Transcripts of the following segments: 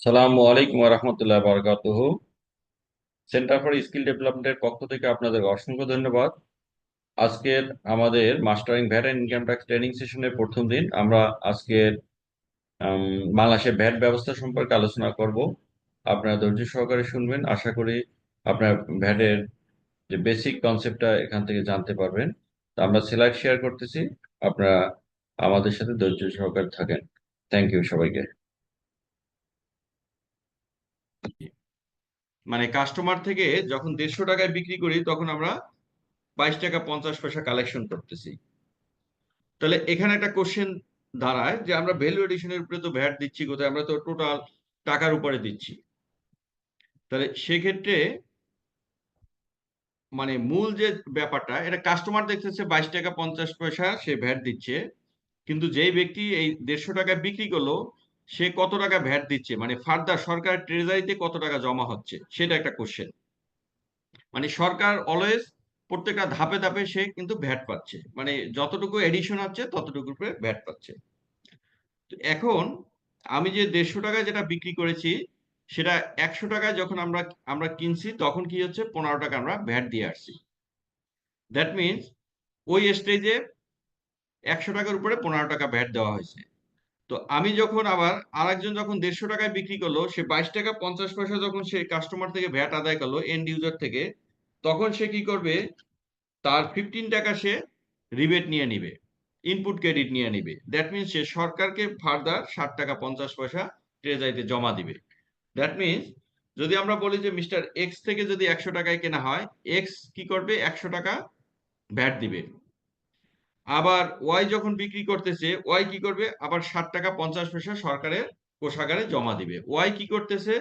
সালামু আলাইকুম রহমতুল্লাহ বারকাতুহ। Centre for skill ডেভেলপমেন্টের পক্ষ থেকে আপনাদের অসংখ্য ধন্যবাদ। আজকের আমাদের mastering VAT and income tax training সেশনের প্রথম দিন। আমরা আজকের বাংলাদেশের ভ্যাট ব্যবস্থা সম্পর্কে আলোচনা করব। আপনারা ধৈর্য সহকারে শুনবেন। আশা করি আপনার ভ্যাটের যে বেসিক কনসেপ্টটা এখান থেকে জানতে পারবেন। তো আমরা স্লাইড শেয়ার করতেছি, আপনারা আমাদের সাথে ধৈর্য সহকারে থাকেন। থ্যাংক ইউ সবাইকে। মানে কাস্টমার থেকে যখন 150 টাকায় বিক্রি করি তখন আমরা 22 টাকা 50 পয়সা কালেকশন করতেছি। তাহলে এখানে একটা কোশ্চেন দাঁড়ায় যে আমরা ভ্যালু এডিশনের উপরে তো ভ্যাট দিচ্ছি কোথায়, আমরা তো টোটাল টাকার উপরে দিচ্ছি। তাহলে সেক্ষেত্রে মানে মূল যে ব্যাপারটা, এটা কাস্টমার দেখতেছে 22 টাকা 50 পয়সা সে ভ্যাট দিচ্ছে, কিন্তু যেই ব্যক্তি এই 150 টাকায় বিক্রি করলো সে কত টাকা ভ্যাট দিচ্ছে, মানে ফার্দার সরকার ট্রেজারিতে কত টাকা জমা হচ্ছে, সেটা একটা কোশ্চেন। মানে সরকার অলওয়েজ প্রত্যেকটা ধাপে ধাপে সে কিন্তু ভ্যাট পাচ্ছে, মানে যতটুকু এডিশন হচ্ছে ততটুকুর উপরে ভ্যাট পাচ্ছে। তো এখন আমি যে 150 টাকায় যেটা বিক্রি করেছি সেটা 100 টাকায় যখন আমরা আমরা কিনছি তখন কি হচ্ছে, 15 টাকা আমরা ভ্যাট দিয়ে আসছি। দ্যাট মিনস ওই স্টেজে 100 টাকার উপরে 15 টাকা ভ্যাট দেওয়া হয়েছে। তো আমি যখন আবার আরেকজন যখন 150 টাকায় বিক্রি করলো, সে 22 টাকা 50 পয়সা যখন সে কাস্টমার থেকে ভ্যাট আদায় করলো এন্ড ইউজার থেকে, তখন সে কি করবে, তার 15 টাকা সে রিবেট নিয়ে নিবে, ইনপুট ক্রেডিট নিয়ে নিবে। দ্যাট মিনস সে সরকারকে ফার্দার 60 টাকা 50 পয়সা ট্রেজারিতে জমা দিবে। দ্যাট মিনস যদি আমরা বলি যে মিস্টার এক্স থেকে যদি 100 টাকায় কেনা হয়, এক্স কি করবে, 100 টাকা ভ্যাট দিবে। আবার ওয়াই যখন বিক্রি করতেছে, ওয়াই কি করবে, আবার 60 টাকা 50 পয়সা সরকারের কোষাগারে জমা দিবে। ওয়াই কি করতেছে,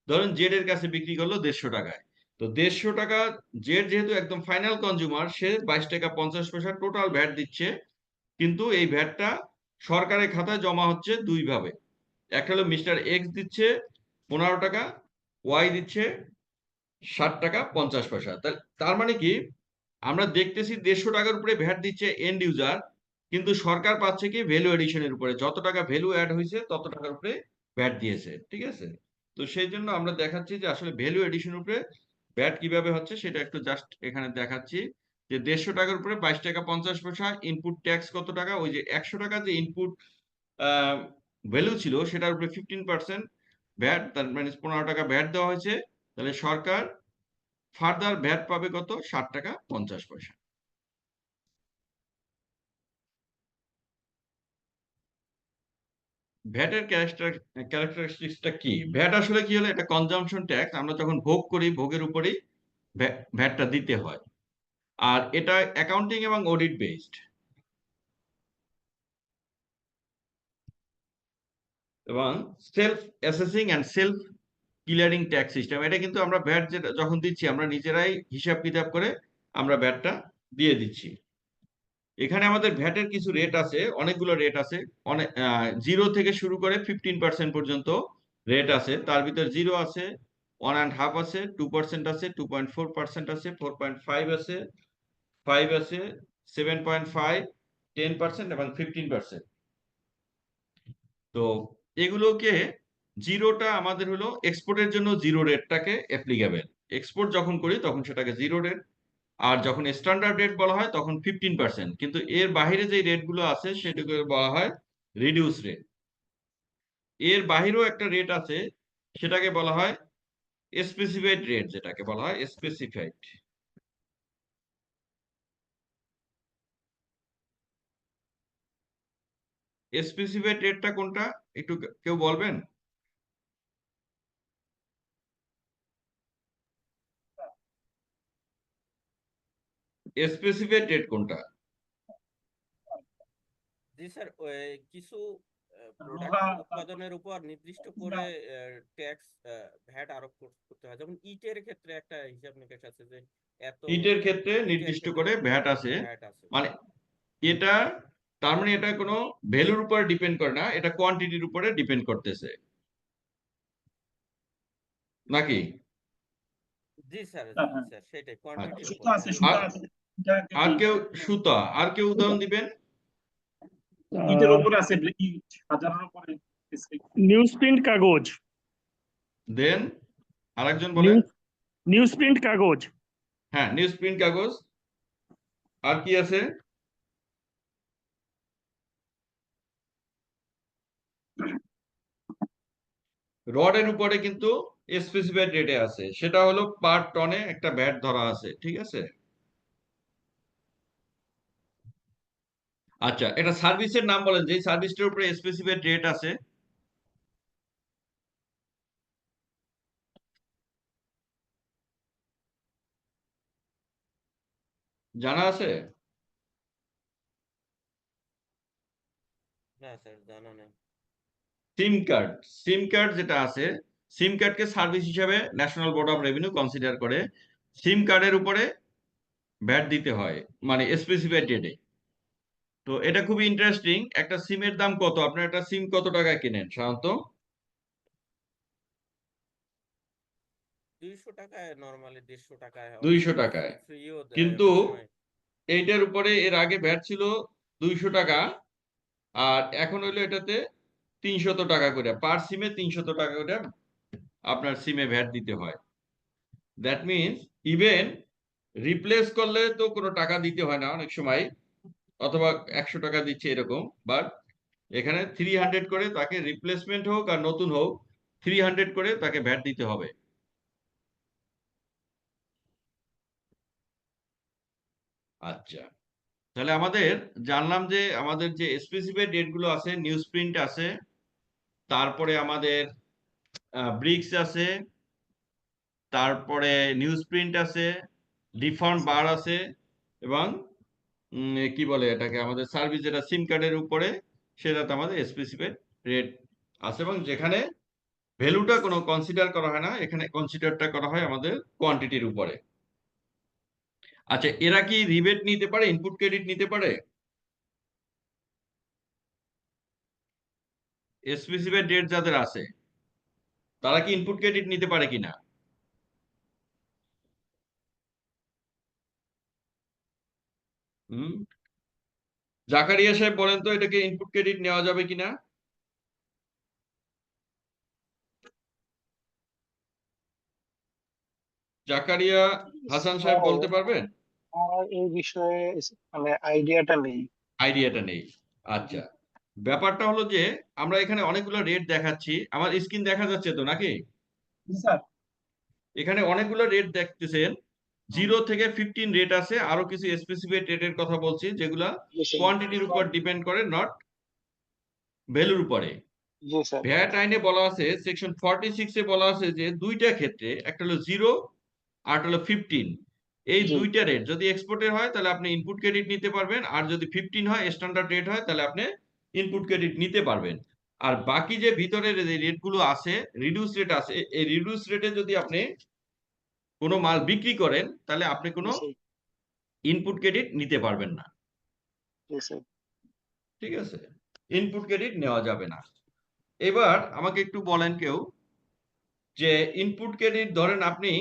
ধরেন জেড এর কাছে বিক্রি করলো 150 টাকায়, তো 150 টাকা জেড যেহেতু একদম ফাইনাল কনজিউমার, সে 22 টাকা 50 পয়সা টোটাল ভ্যাট দিচ্ছে। কিন্তু এই ভ্যাটটা সরকারের খাতায় জমা হচ্ছে দুই ভাবে। একটা হলো মিস্টার এক্স দিচ্ছে 15 টাকা, ওয়াই দিচ্ছে 60 টাকা 50 পয়সা। তার মানে কি, আমরা দেখতেছি 150 টাকার উপরে ভ্যাট দিচ্ছে এন্ড ইউজার, কিন্তু সরকার পাচ্ছে কি ভ্যালু এডিশনের উপরে, যত টাকা ভ্যালু অ্যাড হয়েছে তত টাকার উপরে ভ্যাট দিয়েছে। ঠিক আছে, তো সেই জন্য আমরা দেখাচ্ছি যে আসলে ভ্যালু এডিশনের উপরে ভ্যাট কিভাবে হচ্ছে সেটা একটু জাস্ট এখানে দেখাচ্ছি। যে 150 টাকার উপরে 22 টাকা 50 পয়সা ইনপুট ট্যাক্স কত টাকা, ওই যে 100 টাকা যে ইনপুট ভ্যালু ছিল সেটার উপরে 15% ভ্যাট, তার মানে 15 টাকা ভ্যাট দেওয়া হয়েছে। তাহলে সরকার ফার্দার ভ্যাট পাবে কত, 60 টাকা 50 পয়সা। ভ্যাটের ক্যারেক্টারিস্টিক্সটা কি, ভ্যাট আসলে কি হলো, এটা কনজাম্পশন ট্যাক্স। আমরা যখন ভোগ করি ভোগের উপরেই ভ্যাটটা দিতে হয়। আর এটা অ্যাকাউন্টিং এবং অডিট বেসড, এবং self assessing and self clearing tax system. এটা কিন্তু আমরা ভ্যাট যেটা যখন দিচ্ছি আমরা নিজেরাই হিসাব কিতাব করে আমরা ভ্যাটটা দিয়ে দিচ্ছি। এখানে আমাদের ভ্যাটের কিছু রেট আছে, অনেকগুলো রেট আছে। অনেক 0 থেকে শুরু করে 15% পর্যন্ত রেট আছে। তার ভিতর 0 আছে, 1.5 আছে, 2% আছে, 2.4% আছে, 4.5 আছে, 5 আছে, 7.5, 10% এবং 15%। তো এগুলোকে, জিরোটা আমাদের হলো এক্সপোর্টের জন্য জিরো রেটটাকে অ্যাপ্লিকেবল। এক্সপোর্ট যখন করি তখন সেটাকে জিরো রেট, আর যখন স্ট্যান্ডার্ড রেট বলা হয় তখন 15%। কিন্তু এর বাইরে যে রেটগুলো আছে সেটাকে বলা হয় রিডিউস রেট। এর বাইরেও একটা রেট আছে, সেটাকে বলা হয় স্পেসিফাইড রেট, যেটাকে বলা হয় স্পেসিফাইড। স্পেসিফাইড রেটটা কোনটা, একটু কেউ বলবেন? স্পেসিফাইড রেট কোনটা? জি স্যার, কিছু প্রোডাক্ট উৎপাদনের উপর নির্দিষ্ট করে ট্যাক্স ভ্যাট আরোপ করতে হয়। যেমন ইটের ক্ষেত্রে একটা হিসাব নিকাশ আছে যে এত ইটের ক্ষেত্রে ইটের নির্দিষ্ট ক্ষেত্রে করে ভ্যাট আছে। ভ্যাট আছে। মানে এটা, তার মানে এটা কোনো ভ্যালুর উপর ডিপেন্ড করে না, এটা কোয়ান্টিটির উপরে ডিপেন্ড করতেছে নাকি? জি স্যার, হ্যাঁ, জি হ্যাঁ। স্যার, সেটাই কোয়ান্টিটির আচ্ছা। উপর সুতা আছে, ডিপেন্ড আর সুতা করে। আছে। এটা আর কি কেউ, সুতা, আর কেউ উদাহরণ দিবেন? ইটের উপরে আছে, ইট হাজারের উপরে। নিউজ প্রিন্ট কাগজ। দেন আরেকজন বলেন। নিউজ নিউজ প্রিন্ট কাগজ। হ্যাঁ, নিউজ প্রিন্ট কাগজ। আর কি আছে? রডের উপরে কিন্তু স্পেসিফাইড রেটে আছে, সেটা হলো পার টনে একটা ভ্যাট ধরা আছে, ঠিক আছে। আচ্ছা, এটা সার্ভিসের নাম বলেন, যে সার্ভিসটার উপরে স্পেসিফাইড রেট আছে। জানা আছে? না স্যার, জানা নেই। সিম কার্ড। সিম কার্ড যেটা আছে, সিম কার্ডকে সার্ভিস হিসাবে national board of revenue consider করে। সিম কার্ডের উপরে ভ্যাট দিতে হয়, মানে স্পেসিফাইড রেটে। তো এটা খুবই ইন্টারেস্টিং। একটা সিমের দাম কত? আপনার একটা সিম কত টাকায় কেনেন সাধারণত? 200 টাকায়, নর্মালি 150 টাকায়, অনেক 200 সময় টাকায়। ফ্রিও দেয়, কিন্তু অনেক সময়। এইটার উপরে এর আগে ভ্যাট ছিল 200 টাকা, আর এখন হইলো এটাতে 300 টাকা করে, পার সিমে 300 টাকা করে আপনার সিমে ভ্যাট দিতে হয়। দ্যাট মিনস ইভেন রিপ্লেস করলে তো কোনো টাকা দিতে হয় না অনেক সময়, অথবা 100 টাকা দিচ্ছে এরকম। বাট এখানে 300 করে তাকে, রিপ্লেসমেন্ট হোক আর নতুন হোক, 300 করে তাকে ভ্যাট দিতে হবে। আচ্ছা, তাহলে আমাদের জানলাম যে আমাদের যে স্পেসিফাইড রেট গুলো আছে, নিউজ প্রিন্ট আছে, তারপরে আমাদের ব্রিক্স আছে, তারপরে নিউজ প্রিন্ট আছে, ডিফল্ট বার আছে, এবং কি বলে এটাকে, আমাদের সার্ভিস যেটা সিম কার্ডের উপরে, সেটাতে আমাদের স্পেসিফাইড রেট আছে, এবং যেখানে ভ্যালুটা কোনো কনসিডার করা হয় না, এখানে কনসিডারটা করা হয় আমাদের কোয়ান্টিটির উপরে। আচ্ছা, এরা কি রিবেট নিতে পারে, ইনপুট ক্রেডিট নিতে পারে? স্পেসিফাইড রেট যাদের আছে তারা কি ইনপুট ক্রেডিট নিতে পারে কিনা? হুম, জাকারিয়া সাহেব বলেন তো, এটাকে ইনপুট ক্রেডিট নেওয়া যাবে কিনা? জাকারিয়া হাসান সাহেব স্যার, বলতে পারবেন? আমার এই বিষয়ে মানে আইডিয়াটা নেই। আইডিয়াটা নেই। আচ্ছা, ব্যাপারটা হলো যে আমরা এখানে অনেকগুলো রেট দেখাচ্ছি, আমার স্ক্রিন দেখা যাচ্ছে তো নাকি? স্যার, এখানে অনেকগুলো রেট দেখতেছেন। 0 থেকে 15 রেট আছে, আরো কিছু স্পেসিফিক রেটের কথা বলছি, যেগুলা জি স্যার। কোয়ান্টিটির উপর ডিপেন্ড করে, নট ভ্যালুর উপরে। জি স্যার। ভ্যাট আইনে বলা আছে, সেকশন 46 এ বলা আছে যে দুইটা ক্ষেত্রে, একটা হলো 0 আর একটা হলো 15, এই জি দুইটা রেট যদি এক্সপোর্টের হয় তাহলে আপনি ইনপুট ক্রেডিট নিতে পারবেন, আর যদি 15 হয়, স্ট্যান্ডার্ড রেট হয়, তাহলে আপনি ইনপুট ক্রেডিট নিতে পারবেন। আর বাকি যে ভিতরের যে রেটগুলো আছে, রিডিউস রেট আছে, এই রিডিউস রেটে যদি আপনি কোনো মাল বিক্রি করেন, তাহলে আপনি জি কোনো স্যার। ইনপুট ক্রেডিট নিতে পারবেন না, জি স্যার। ঠিক আছে। ইনপুট ক্রেডিট নেওয়া যাবে না। এবার আমাকে একটু বলেন কেউ, যে ইনপুট ক্রেডিট ধরেন আপনি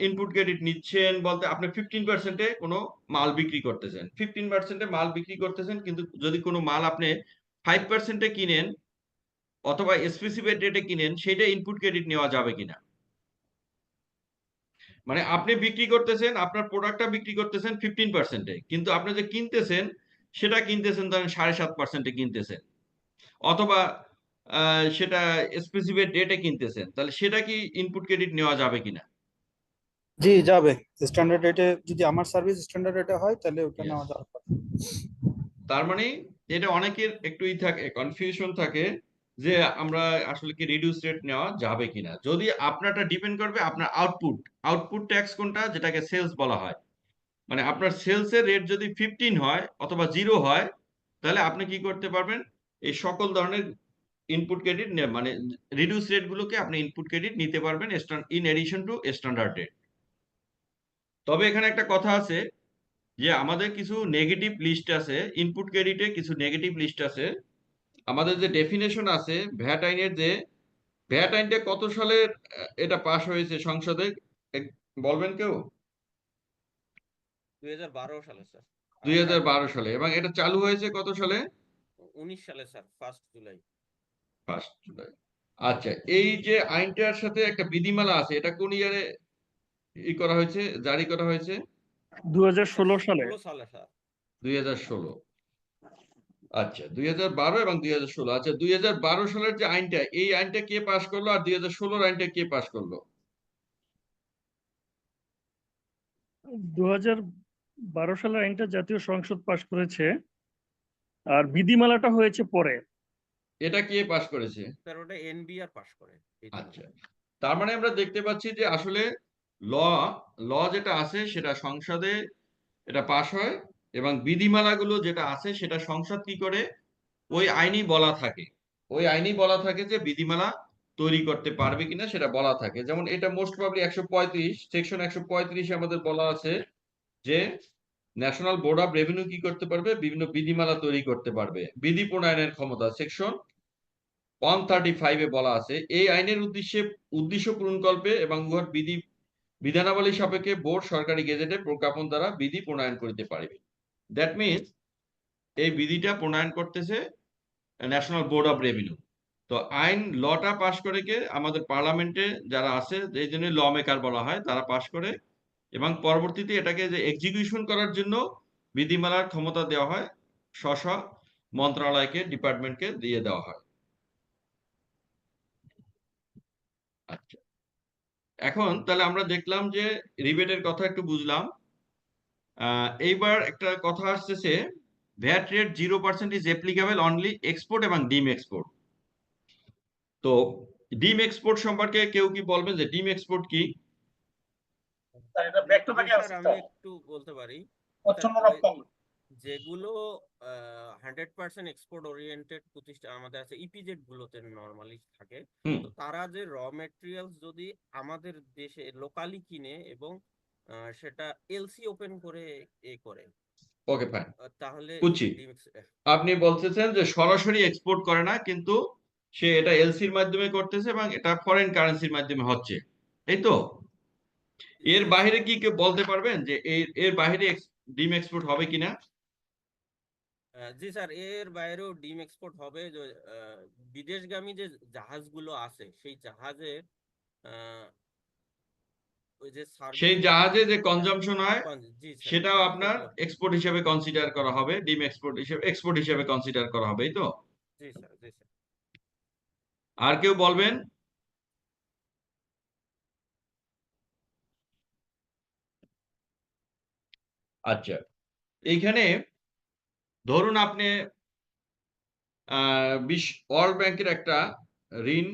ইনপুট ক্রেডিট নিচ্ছেন বলতে আপনি 15%-এ কোনো মাল বিক্রি করতেছেন, 15%-এ মাল বিক্রি করতেছেন, কিন্তু যদি কোনো মাল আপনি 5%-এ কিনেন অথবা স্পেসিফাইড রেটে কিনেন, সেটা ইনপুট ক্রেডিট নেওয়া যাবে কিনা? মানে আপনি বিক্রি করতেছেন, আপনার প্রোডাক্টটা বিক্রি করতেছেন 15%-এ, কিন্তু আপনি যে কিনতেছেন, সেটা কিনতেছেন ধরেন 7.5%-এ কিনতেছেন, অথবা সেটা স্পেসিফাইড রেটে কিনতেছেন, তাহলে সেটা কি ইনপুট ক্রেডিট নেওয়া যাবে কিনা? জি যাবে। স্ট্যান্ডার্ড রেটে যদি আমার সার্ভিস স্ট্যান্ডার্ড রেটে হয় তাহলে ওটা Yes. নেওয়া যাবে। তার মানে এটা অনেকের একটুই থাকে, কনফিউশন থাকে, যে আমরা আসলে কি রিডিউস রেট নেওয়া যাবে কিনা। যদি আপনারটা ডিপেন্ড করবে আপনার আউটপুট, আউটপুট ট্যাক্স কোনটা, যেটাকে সেলস বলা হয়, মানে আপনার সেলস এর রেট যদি 15 হয় অথবা 0 হয়, তাহলে আপনি কি করতে পারবেন, এই সকল ধরনের ইনপুট ক্রেডিট, মানে রিডিউস রেট গুলোকে আপনি ইনপুট ক্রেডিট নিতে পারবেন, in addition to standard rate. তবে এখানে একটা কথা আছে, যে আমাদের কিছু নেগেটিভ লিস্ট আছে, ইনপুট ক্রেডিটে কিছু নেগেটিভ লিস্ট আছে। আমাদের যে ডেফিনেশন আছে ভ্যাট আইনের, যে ভ্যাট আইনটা কত সালে এটা পাশ হয়েছে সংসদে, বলবেন কেউ? 2012 সালে স্যার। 2012 সালে। এবং এটা চালু হয়েছে কত সালে? 19 সালে স্যার, 1 জুলাই। 1 জুলাই। আচ্ছা, এই যে আইনটার সাথে একটা বিধিমালা আছে, এটা কোন ইয়ারে করা হয়েছে, জারি করা হয়েছে? 2016 সালে 16 সালে স্যার। 2016। আচ্ছা, 2012 এবং 2016। আচ্ছা, 2012 সালের যে আইনটা, এই আইনটা কে পাশ করলো, আর 2016 আইনটা কে পাশ করলো? 2012 সালের আইনটা জাতীয় সংসদ পাশ করেছে, আর বিধিমালাটা হয়েছে পরে। এটা কে পাশ করেছে? স্যার ওটা এনবিআর পাস করে এই আচ্ছা, তার মানে আমরা দেখতে পাচ্ছি যে আসলে ল ল যেটা আছে সেটা সংসদে এটা পাশ হয়, এবং বিধিমালাগুলো যেটা আছে সেটা সংসদ কি করে, ওই আইনই বলা থাকে, ওই আইনই বলা থাকে যে বিধিমালা তৈরি করতে পারবে কিনা সেটা বলা থাকে। যেমন এটা মোস্ট প্রবাবলি 135 সেকশন 135 আমাদের বলা আছে যে ন্যাশনাল বোর্ড অফ রেভিনিউ কি করতে পারবে, বিভিন্ন বিধিমালা তৈরি করতে পারবে, বিধি প্রণয়নের ক্ষমতা সেকশন 135 বলা আছে। এই আইনের উদ্দেশ্য পূরণকল্পে এবং উহার বিধানাবলী সাপেক্ষে বোর্ড সরকারি গেজেটে প্রজ্ঞাপন দ্বারা বিধি প্রণয়ন করিতে পারিবে। দ্যাট মিনস এই বিধিটা প্রণয়ন করতেছে ন্যাশনাল বোর্ড অফ রেভিনিউ। তো আইন লটা পাশ করে কে আমাদের পার্লামেন্টে যারা আছে, এই জন্য ল মেকার বলা হয়, তারা পাশ করে, এবং পরবর্তীতে এটাকে যে এক্সিকিউশন করার জন্য বিধিমালার ক্ষমতা দেওয়া হয়, স্ব মন্ত্রণালয়কে, ডিপার্টমেন্টকে দিয়ে দেওয়া হয়। আচ্ছা, এখন তাহলে আমরা দেখলাম যে রিবেটের কথা একটু বুঝলাম। এইবার একটা কথা আসতেছে, VAT rate 0% is applicable only export এবং ডিম এক্সপোর্ট। তো ডিম এক্সপোর্ট সম্পর্কে কেউ কি বলবেন যে ডিম এক্সপোর্ট কি? স্যার আমি একটু বলতে পারি। স্যার, যেগুলো 100% এক্সপোর্ট ওরিয়েন্টেড প্রতিষ্ঠান আমাদের আছে, ইপিজেড গুলোতে নরমালি থাকে, হুম, তো তারা যে র মেটেরিয়ালস যদি আমাদের দেশে লোকালি কিনে এবং সেটা এলসি ওপেন করে করে, ওকে ফাইন, তাহলে বুঝছি। আপনি বলতেছেন যে সরাসরি এক্সপোর্ট করে না, কিন্তু সে এটা এলসির মাধ্যমে করতেছে এবং এটা ফরেন কারেন্সির মাধ্যমে হচ্ছে, এই তো? এর বাইরে কি কেউ বলতে পারবেন যে এর বাইরে ডিম এক্সপোর্ট হবে কিনা? জি স্যার, এর বাইরেও ডিম এক্সপোর্ট হবে। যে বিদেশগামী যে জাহাজগুলো আছে সেই জাহাজে ওই যে সেই সার্ভিস, জাহাজে যে কনজাম্পশন হয় জি স্যার, সেটাও আপনার সেগুলো এক্সপোর্ট হিসেবে কনসিডার করা হবে, ডিম এক্সপোর্ট হিসেবে কনসিডার করা হবে, এই তো? জি স্যার, জি স্যার। আর কেউ বলবেন? আচ্ছা, এইখানে ধরুন আপনি ওয়ার্ল্ড ব্যাংকের একটা ঋণ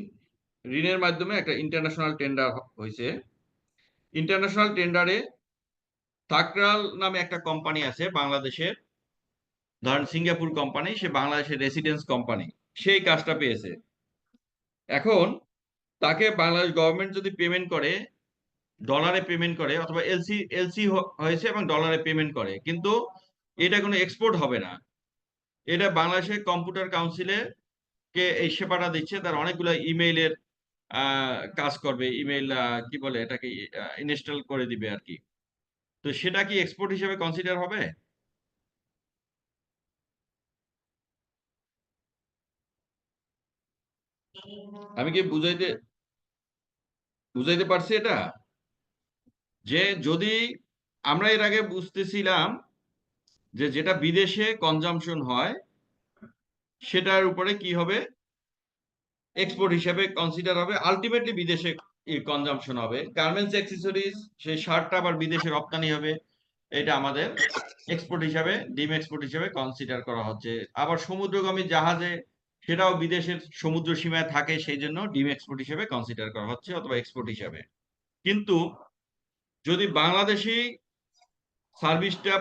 ঋণের মাধ্যমে একটা ইন্টারন্যাশনাল টেন্ডার হয়েছে। ইন্টারন্যাশনাল টেন্ডারে থাকরাল নামে একটা কোম্পানি আছে বাংলাদেশের, ধরেন সিঙ্গাপুর কোম্পানি, সে বাংলাদেশের রেসিডেন্স কোম্পানি, সেই কাজটা পেয়েছে। এখন তাকে বাংলাদেশ গভর্নমেন্ট যদি পেমেন্ট করে, ডলারে পেমেন্ট করে, অথবা এলসি হয়েছে এবং ডলারে পেমেন্ট করে, কিন্তু এটা কোনো এক্সপোর্ট হবে না। এটা বাংলাদেশের কম্পিউটার কাউন্সিলে কে এই সেবাটা দিচ্ছে, তার অনেকগুলো ইমেইলের কাজ করবে, ইমেইল কি বলে এটাকে, ইনস্টল করে দিবে আর কি। তো সেটা কি এক্সপোর্ট হিসেবে কনসিডার হবে? আমি কি বুঝাইতে পারছি এটা? যে যদি আমরা এর আগে বুঝতেছিলাম যে যেটা বিদেশে কনজাম্পশন হয় সেটার উপরে কি হবে, এক্সপোর্ট হিসেবে কনসিডার হবে, আলটিমেটলি বিদেশে কনজাম্পশন হবে। গার্মেন্টস অ্যাক্সেসরিজ, সেই শার্টটা আবার বিদেশে রপ্তানি হবে, এটা আমাদের এক্সপোর্ট হিসাবে, ডিম এক্সপোর্ট হিসেবে কনসিডার করা হচ্ছে। আবার সমুদ্রগামী জাহাজে, সেটাও বিদেশের সমুদ্র সীমায় থাকে, সেই জন্য ডিম এক্সপোর্ট হিসেবে কনসিডার করা হচ্ছে, অথবা এক্সপোর্ট হিসাবে। কিন্তু যদি বাংলাদেশি সার্ভিসটা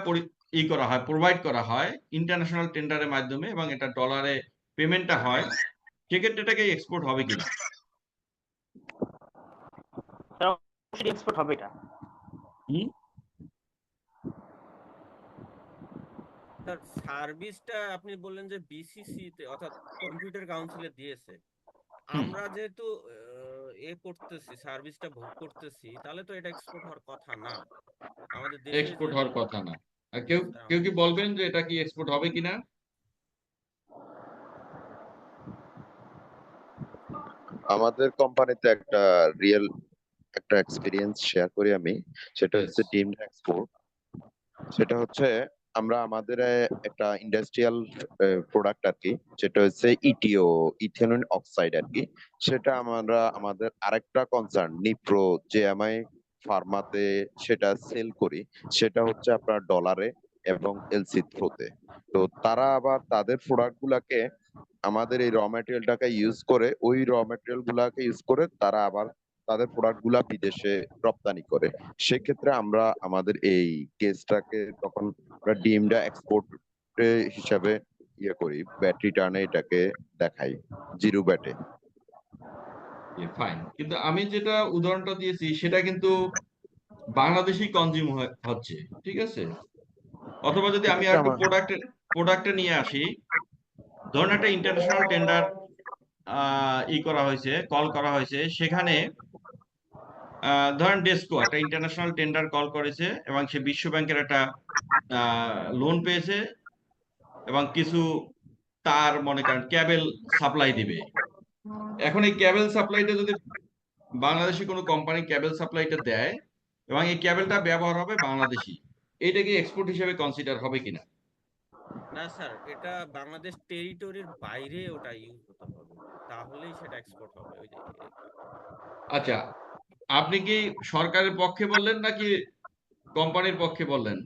করা হয়, প্রোভাইড করা হয় ইন্টারন্যাশনাল টেন্ডারের মাধ্যমে, এবং এটা ডলারে পেমেন্টটা হয়, সেক্ষেত্রে এটাকে এক্সপোর্ট হবে কিনা? এক্সপোর্ট হবে এটা। স্যার, সার্ভিসটা আপনি বললেন যে বিসিসি তে অর্থাৎ কম্পিউটার কাউন্সিলে দিয়েছে। আমরা যেহেতু করতেছি, সার্ভিসটা ভোগ করতেছি, তাহলে তো এটা এক্সপোর্ট হওয়ার কথা না আমাদের দেশে। এক্সপোর্ট হওয়ার কথা না। আর কেউ স্যার, কেউ কি বলবেন যে এটা কি এক্সপোর্ট হবে কিনা? আমাদের কোম্পানিতে একটা এক্সপিরিয়েন্স শেয়ার করি আমি। সেটা Yes. হচ্ছে ডিমড এক্সপোর্ট। সেটা হচ্ছে আমরা আমাদের একটা ইন্ডাস্ট্রিয়াল প্রোডাক্ট আর কি, যেটা হচ্ছে ইটিও, ইথেনল অক্সাইড আর কি। সেটা আমরা আমাদের আরেকটা কনসার্ন নিপ্রো জেএমআই ফার্মাতে সেটা সেল করি। সেটা হচ্ছে আপনার ডলারে এবং এলসি থ্রোতে। তো তারা আবার তাদের প্রোডাক্ট গুলাকে আমাদের এই র ম্যাটেরিয়ালটাকে ইউজ করে, ওই র ম্যাটেরিয়াল গুলাকে ইউজ করে তারা আবার তাদের প্রোডাক্ট গুলা বিদেশে রপ্তানি করে। সেক্ষেত্রে আমরা আমাদের এই কেসটাকে তখন আমরা ডিমটা এক্সপোর্ট হিসাবে ইয়ে করি, ব্যাট রিটার্নে এটাকে দেখাই জিরো ব্যাটে। ফাইন, কিন্তু আমি যেটা উদাহরণটা দিয়েছি সেটা কিন্তু বাংলাদেশি কনজিউম হচ্ছে, ঠিক আছে? অথবা যদি আমি আর একটু প্রোডাক্টে নিয়ে আসি, ধরুন একটা ইন্টারন্যাশনাল টেন্ডার করা হয়েছে, কল করা হয়েছে, সেখানে ধরেন ডেস্কো একটা ইন্টারন্যাশনাল টেন্ডার কল করেছে এবং সে বিশ্ব ব্যাংকের একটা লোন পেয়েছে এবং কিছু তার মনে করেন ক্যাবেল সাপ্লাই দিবে। এখন এই ক্যাবেল সাপ্লাইটা যদি বাংলাদেশি কোনো কোম্পানি ক্যাবেল সাপ্লাইটা দেয় এবং এই ক্যাবেলটা ব্যবহার হবে বাংলাদেশি, এটা কি এক্সপোর্ট হিসেবে কনসিডার হবে কিনা? না স্যার, এটা বাংলাদেশ টেরিটরির বাইরে ওটা ইউজ হতে হবে, তাহলেই সেটা এক্সপোর্ট হবে। ওই যে আচ্ছা, আপনি কি সরকারের পক্ষে বললেন নাকি কোম্পানির পক্ষে বললেন?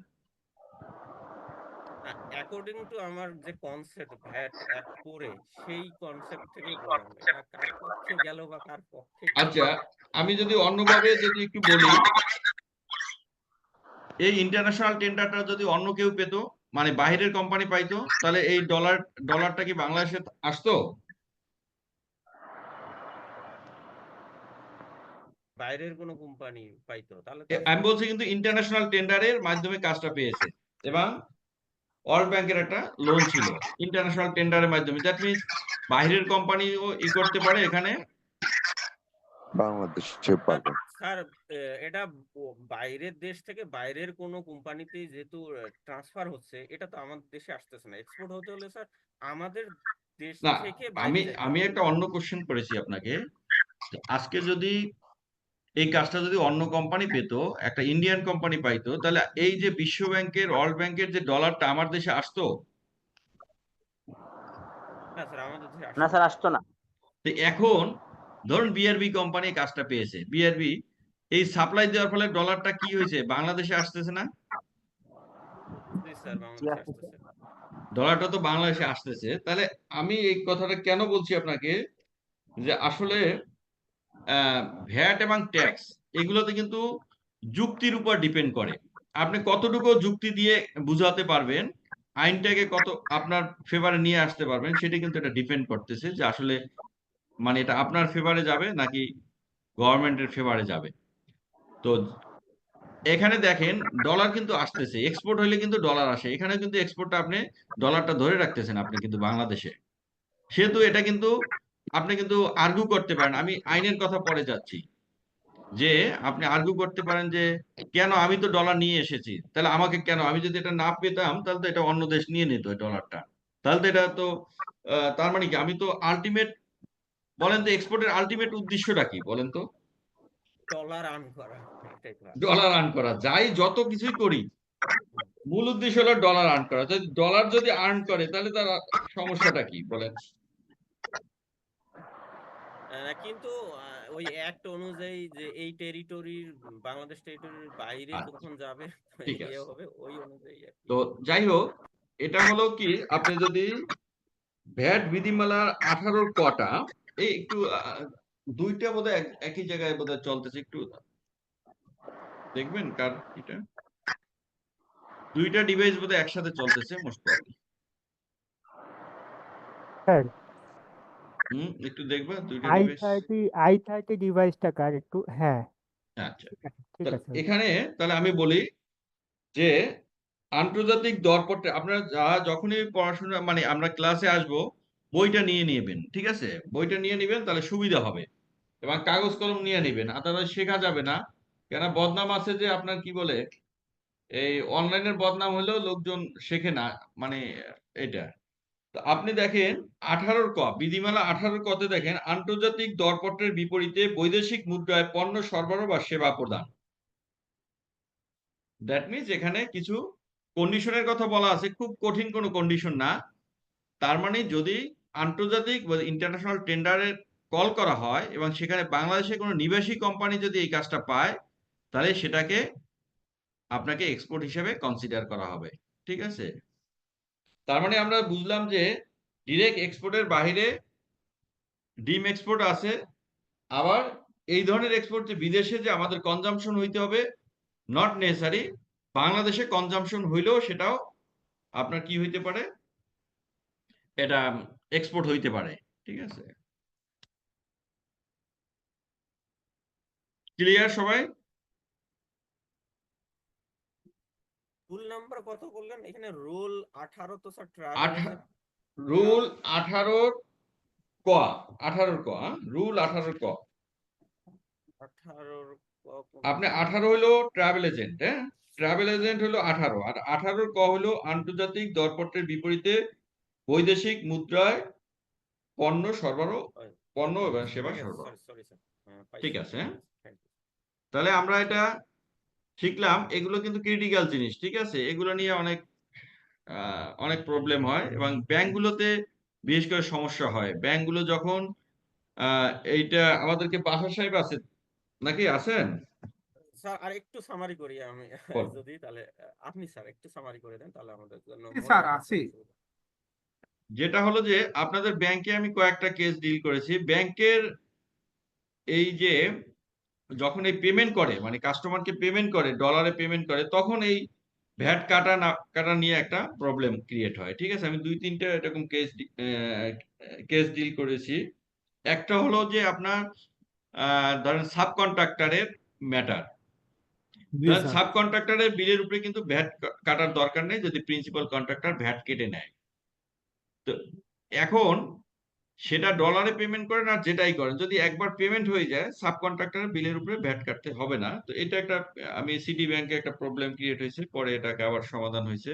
অ্যাকর্ডিং টু আমার যে কনসেপ্ট ভ্যাট অ্যাড করে, সেই কনসেপ্ট থেকেই বললাম। এটা কার পক্ষে গেল বা কার পক্ষে গেল। আচ্ছা, আমি যদি অন্যভাবে যদি একটু বলি, এই ইন্টারন্যাশনাল টেন্ডারটা যদি অন্য কেউ পেতো, মানে বাইরের কোম্পানি পাইতো, তাহলে এই ডলারটা কি বাংলাদেশে আসতো? বাইরের কোনো কোম্পানি পাইতো তাহলে তো আমি বলছি কিন্তু ইন্টারন্যাশনাল টেন্ডারের মাধ্যমে কাজটা পেয়েছে এবং ওয়ার্ল্ড ব্যাংকের একটা লোন ছিল ইন্টারন্যাশনাল টেন্ডারের মাধ্যমে। দ্যাট মিনস বাইরের কোম্পানিও করতে পারে এখানে। বাংলাদেশে পারবে। স্যার, এটা বাইরের দেশ থেকে বাইরের কোনো কোম্পানিতে যেহেতু ট্রান্সফার হচ্ছে, এটা তো আমাদের দেশে আসতেছে না। এক্সপোর্ট হতে হলে স্যার আমাদের দেশ না, থেকে বাইরে আমি যেতে আমি হবে। একটা অন্য কোশ্চেন করেছি আপনাকে। আজকে যদি এই কাজটা যদি অন্য কোম্পানি পেতো, একটা ইন্ডিয়ান কোম্পানি পাইতো, তাহলে এই যে বিশ্ব ব্যাংকের ওয়ার্ল্ড ব্যাংকের যে ডলারটা আমার দেশে আসতো? না স্যার, আমাদের দেশে না আসতো স্যার, না। আসতো না। তো এখন ধরুন বিআরবি কোম্পানি কাজটা পেয়েছে, বিআরবি এই সাপ্লাই দেওয়ার ফলে ডলারটা কি হয়েছে, বাংলাদেশে আসতেছে না? জি স্যার, বাংলাদেশে আসতেছে। ডলারটা তো বাংলাদেশে আসতেছে। তাহলে আমি এই কথাটা কেন বলছি আপনাকে, যে আসলে ভ্যাট এবং ট্যাক্স এগুলোতে কিন্তু যুক্তির উপর ডিপেন্ড করে। আপনি কতটুকু যুক্তি দিয়ে বুঝাতে পারবেন, আইনটাকে কত আপনার ফেভারে নিয়ে আসতে পারবেন, সেটা কিন্তু এটা ডিপেন্ড করতেছে যে আসলে মানে এটা আপনার ফেভারে যাবে নাকি গভর্নমেন্টের ফেভারে যাবে। তো এখানে দেখেন ডলার কিন্তু আসতেছে, এক্সপোর্ট হইলে কিন্তু ডলার আসে, এখানে কিন্তু এক্সপোর্টটা আপনি ডলারটা ধরে রাখতেছেন আপনি কিন্তু বাংলাদেশে। সেহেতু এটা কিন্তু আপনি কিন্তু আর্গু করতে পারেন, আমি আইনের কথা পরে যাচ্ছি, যে আপনি আর্গু করতে পারেন যে কেন আমি তো ডলার নিয়ে এসেছি, তাহলে আমাকে কেন, আমি যদি এটা না পেতাম তাহলে তো এটা অন্য দেশ নিয়ে নিত এই ডলারটা, তাহলে তো এটা তো তার মানে কি আমি তো আলটিমেট, বলেন তো এক্সপোর্টের আলটিমেট উদ্দেশ্যটা কি বলেন তো? ডলার আর্ন করা, এটাই তো। ডলার আর্ন করা, যাই যত কিছুই করি মূল উদ্দেশ্য হলো ডলার আর্ন করা। যদি ডলার যদি আর্ন করে তাহলে তার সমস্যাটা কি বলেন? কিন্তু ওই অ্যাক্ট অনুযায়ী যে এই টেরিটরির, বাংলাদেশ টেরিটরির বাইরে আচ্ছা, কখন যাবে ঠিক ইয়ে আছে। হবে, ওই অনুযায়ী আর কি। তো যাই হোক, এটা হলো কি, আপনি যদি ভ্যাট বিধিমালার 18 কটা, এই একটু দুইটা বোধহয় একই জায়গায় বোধহয় চলতেছে, একটু দেখবেন কার এটা, দুইটা ডিভাইস বোধহয় একসাথে চলতেছে মোস্ট প্রবাবলি। স্যার, একটু দেখবা দুইটা আই ডিভাইস। 30 ডিভাইসটা কার একটু, হ্যাঁ আচ্ছা, ঠিক তাহলে আছে। এখানে তাহলে আমি বলি যে আন্তর্জাতিক দরপত্রে আপনারা যখনই পড়াশোনা মানে আমরা ক্লাসে আসব, বইটা নিয়ে নেবেন, ঠিক আছে? বইটা নিয়ে নেবেন তাহলে সুবিধা হবে, এবং কাগজ কলম নিয়ে নেবেন, আদারওয়াইজ শেখা যাবে না। কেন বদনাম আছে যে আপনার কি বলে, এই অনলাইনের বদনাম হলেও লোকজন শেখে না, মানে এটা তো আপনি দেখেন 18 ক বিধিমালা 18 কতে দেখেন আন্তর্জাতিক দরপত্রের বিপরীতে বৈদেশিক মুদ্রায় পণ্য সরবরাহ বা সেবা প্রদান। দ্যাট মিনস এখানে কিছু কন্ডিশনের কথা বলা আছে, খুব কঠিন কোনো কন্ডিশন না। তার মানে যদি আন্তর্জাতিক বা ইন্টারন্যাশনাল টেন্ডারে কল করা হয় এবং সেখানে বাংলাদেশে কোনো নিবেশী কোম্পানি যদি এই কাজটা পায়, তাহলে সেটাকে আপনাকে এক্সপোর্ট হিসেবে কনসিডার করা হবে। ঠিক আছে, তার মানে আমরা বুঝলাম যে ডিরেক্ট এক্সপোর্টের বাইরে ডিম এক্সপোর্ট আছে, আবার এই ধরনের এক্সপোর্ট যে বিদেশে যে আমাদের কনজাম্পশন হইতে হবে নট নেসেসারি, বাংলাদেশে কনজাম্পশন হইলেও সেটাও আপনার কি হইতে পারে, এটা এক্সপোর্ট হইতে পারে। ঠিক আছে, ক্লিয়ার সবাই? রুল নাম্বার কত বললেন এখানে? রুল 18 তো স্যার ট্রাভেল এজেন্ট রুল 18 ক, 18 ক, রুল 18 ক। 18 আপনি 18 হলো ট্রাভেল এজেন্ট, হ্যাঁ, ট্রাভেল এজেন্ট হলো 18, আর 18 ক হলো আন্তর্জাতিক দরপত্রের বিপরীতে বৈদেশিক মুদ্রায় পণ্য সরবরাহ, পণ্য এবং সেবা সরবরাহ। সরি স্যার, ঠিক আছে, হ্যাঁ? Thank you. তাহলে আমরা এটা শিখলাম, এগুলো কিন্তু ক্রিটিক্যাল জিনিস। ঠিক আছে, এগুলো নিয়ে অনেক প্রবলেম হয় এবং ব্যাংকগুলোতে বিশেষ করে সমস্যা হয়। ব্যাংকগুলো যখন এইটা আমাদেরকে বাসা সাহেব আছে নাকি, আছেন? স্যার আর একটু সামারি করি আমি বল। যদি, তাহলে আপনি স্যার একটু সামারি করে দেন তাহলে আমাদের জন্য স্যার আছি। যেটা হলো যে আপনাদের ব্যাংকে আমি কয়েকটা কেস ডিল করেছি। ব্যাংকের এই যে যখন এই পেমেন্ট করে, মানে কাস্টমারকে পেমেন্ট করে, ডলারে পেমেন্ট করে, তখন এই ভ্যাট কাটা না কাটা নিয়ে একটা প্রবলেম ক্রিয়েট হয়। ঠিক আছে, আমি 2-3টা এরকম কেস ডিল করেছি। একটা হলো যে আপনার ধরেন সাব কন্ট্রাক্টরের ম্যাটার। সাব কন্ট্রাক্টরের বিলের উপরে কিন্তু ভ্যাট কাটার দরকার নেই যদি প্রিন্সিপাল কন্ট্রাক্টর ভ্যাট কেটে নেয়। তো এখন সেটা ডলারে পেমেন্ট করেন আর যেটাই করেন, যদি একবার পেমেন্ট হয়ে যায় সাব কন্ট্রাক্টরের বিলের উপরে ভ্যাট কাটতে হবে না। তো এটা একটা, আমি সিটি ব্যাংকে একটা প্রবলেম ক্রিয়েট হয়েছে, পরে এটাকে আবার সমাধান হয়েছে।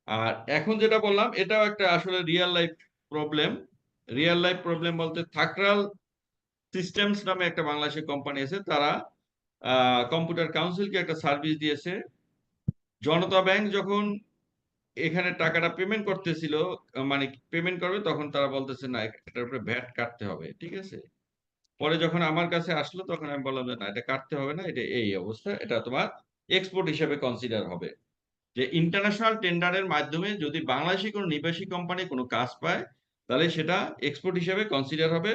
আর এখন যেটা বললাম এটাও একটা আসলে real life problem. Real life problem বলতে থাকরাল সিস্টেমস নামে একটা বাংলাদেশের কোম্পানি আছে, তারা কম্পিউটার কাউন্সিলকে একটা সার্ভিস দিয়েছে। জনতা ব্যাংক যখন এখানে টাকাটা পেমেন্ট করতেছিল, মানে পেমেন্ট করবে, তখন তারা বলতেছে না এটার উপরে ভ্যাট কাটতে হবে। ঠিক আছে, পরে যখন আমার কাছে আসলো তখন আমি বললাম যে না, এটা কাটতে হবে না, এটা এই অবস্থা, এটা তোমার এক্সপোর্ট হিসেবে কনসিডার হবে। যে ইন্টারন্যাশনাল টেন্ডারের মাধ্যমে যদি বাংলাদেশি কোনো নিবেশী কোম্পানি কোনো কাজ পায়, তাহলে সেটা এক্সপোর্ট হিসেবে কনসিডার হবে।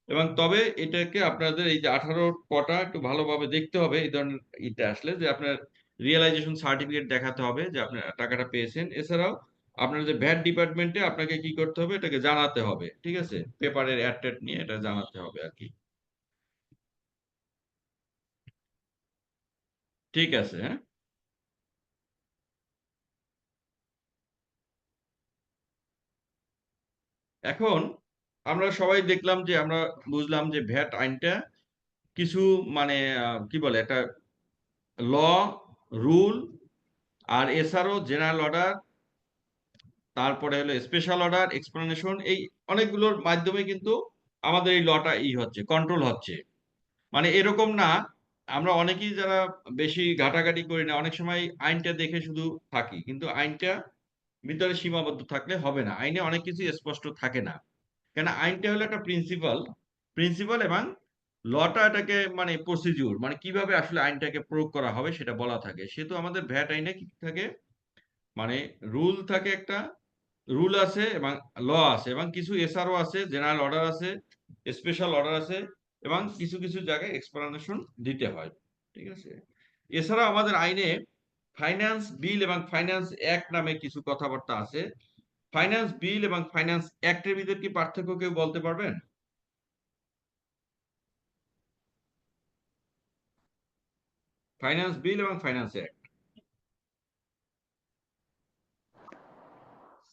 এবং তবে এটাকে আপনাদের এই যে 18 কটা একটু ভালোভাবে দেখতে হবে এই ধরনের এটা আসলে, যে আপনার রিয়েলাইজেশন সার্টিফিকেট দেখাতে হবে যে আপনার টাকাটা পেয়েছেন। এছাড়াও আপনার যে ভ্যাট ডিপার্টমেন্টে আপনাকে কি করতে হবে, এটাকে জানাতে হবে। ঠিক আছে, পেপারের অ্যাড ট্যাড নিয়ে এটা জানাতে হবে আর কি। ঠিক আছে, হ্যাঁ। এখন আমরা সবাই দেখলাম যে আমরা বুঝলাম যে ভ্যাট আইনটা কিছু মানে কি বলে, একটা ল, রুল, আর এছাড়াও জেনারেল অর্ডার, তারপরে হলো স্পেশাল অর্ডার, এক্সপ্লেনেশন, এই অনেকগুলোর মাধ্যমে কিন্তু আমাদের এই লটা হচ্ছে, কন্ট্রোল হচ্ছে। মানে এরকম না, আমরা অনেকেই যারা বেশি ঘাটাঘাটি করি না, অনেক সময় আইনটা দেখে শুধু থাকি, কিন্তু আইনটা ভিতরে সীমাবদ্ধ থাকলে হবে না। আইনে অনেক কিছু স্পষ্ট থাকে না, কেন আইনটা হলো একটা প্রিন্সিপাল, প্রিন্সিপাল এবং লটা এটাকে মানে প্রসিডিউর, মানে কিভাবে আসলে আইনটাকে প্রয়োগ করা হবে সেটা বলা থাকে। সেহেতু আমাদের ভ্যাট আইনে কি থাকে, মানে রুল থাকে, একটা রুল আছে এবং ল আছে, এবং কিছু এসআরও আছে, জেনারেল অর্ডার আছে, স্পেশাল অর্ডার আছে, এবং কিছু কিছু জায়গায় এক্সপ্লানেশন দিতে হয়। ঠিক আছে, এছাড়া আমাদের আইনে ফাইন্যান্স বিল এবং ফাইন্যান্স অ্যাক্ট নামে কিছু কথাবার্তা আছে। ফাইন্যান্স বিল এবং ফাইন্যান্স অ্যাক্টের ভিতরে কি পার্থক্য কেউ বলতে পারবেন? ফাইন্যান্স বিল এবং ফাইন্যান্স অ্যাক্ট।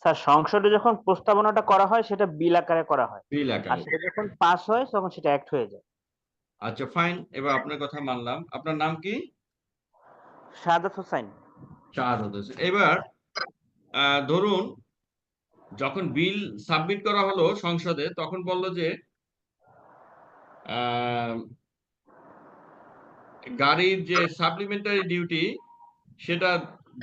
স্যার সংসদে যখন প্রস্তাবনাটা করা হয় সেটা বিল আকারে করা হয়, বিল আর আকারে। সেটা যখন পাস হয় তখন সেটা অ্যাক্ট হয়ে যায়। আচ্ছা ফাইন, এবার আপনার কথা মানলাম। আপনার নাম কি? শাহাদাত হোসাইন। শাহাদাত হোসেন। এবার ধরুন যখন বিল সাবমিট করা হলো সংসদে তখন বললো যে আহ, গাড়ির যে সাপ্লিমেন্টারি ডিউটি সেটা